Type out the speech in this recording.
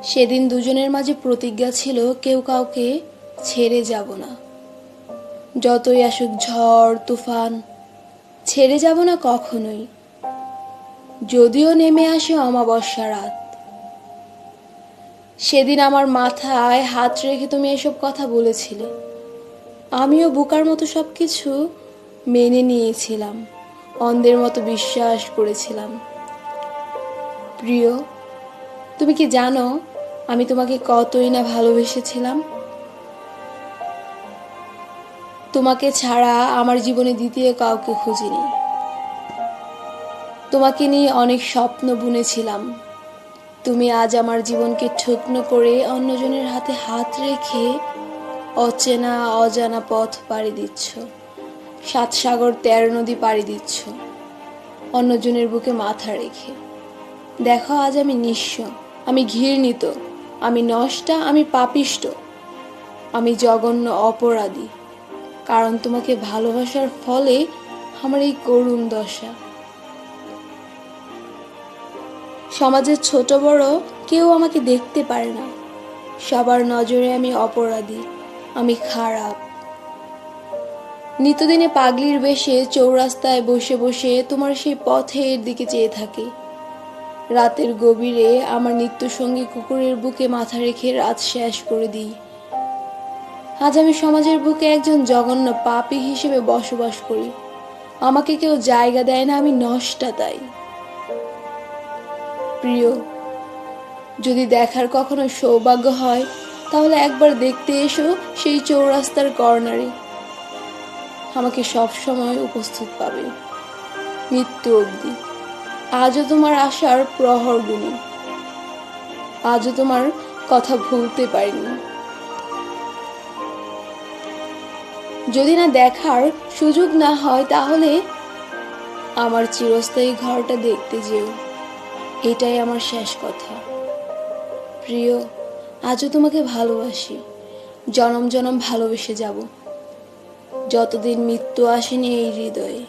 সেদিন দুজনের মাঝে প্রতিজ্ঞা ছিল কেউ কাউকে ছেড়ে যাব না। যতই আসুক ঝড় তুফান, ছেড়ে যাব না কখনোই, যদিও নেমে আসে অমাবস্যা রাত। সেদিন আমার মাথায় হাত রেখে তুমি এসব কথা বলেছিলে, আমিও বোকার মতো সবকিছু মেনে নিয়েছিলাম, অন্ধের মতো বিশ্বাস করেছিলাম। প্রিয়, তুমি কি জানো আমি তোমাকে কতই না ভালোবেসেছিলাম? তোমাকে ছাড়া আমার জীবনে দ্বিতীয় কাউকে খুঁজিনি। তোমাকে নিয়ে অনেক স্বপ্ন বুনেছিলাম। তুমি আজ আমার জীবনকে ঠুকনো করে অন্যজনের হাতে হাত রেখে অচেনা অজানা পথ পাড়ি দিচ্ছ, 7 সাগর 13 নদী পাড়ি দিচ্ছ অন্যজনের বুকে মাথা রেখে। দেখো আজ আমি নিঃস্ব, আমি ঘৃণিত, আমি নষ্টা, আমি পাপিষ্ট, আমি জঘন্য অপরাধী, কারণ তোমাকে ভালোবাসার ফলে আমার এই করুণ দশা। সমাজের ছোট বড় কেউ আমাকে দেখতে পারে না, সবার নজরে আমি অপরাধী, আমি খারাপ। নিত্যদিনে পাগলির বেশে চৌরাস্তায় বসে বসে তোমার সেই পথের দিকে চেয়ে থাকি। রাতের গভীরে আমার নিত্যসঙ্গী কুকুরের বুকে মাথা রেখে রাত শেষ করে দিই। আজ আমি সমাজের বুকে একজন জঘন্য পাপী হিসেবে বসবাস করি। আমাকে কেউ জায়গা দেয় না, আমি নষ্টা তাই। প্রিয়, যদি দেখার কখনো সৌভাগ্য হয় তাহলে একবার দেখতে এসো সেই চৌরাস্তার কর্নারে। আমাকে সব সময় উপস্থিত পাবে, মৃত্যু অবধি। আজও তোমার আশার প্রহর গুনি, আজও তোমার কথা ভুলতে পারিনি। যদি না দেখার সুযোগ না হয় তাহলে আমার চিরস্থায়ী ঘরটা দেখতে যেও, এটাই আমার শেষ কথা। প্রিয়, আজও তোমাকে ভালোবাসি, জনম জনম ভালোবেসে যাব, যতদিন মৃত্যু আসেনি এই হৃদয়ে।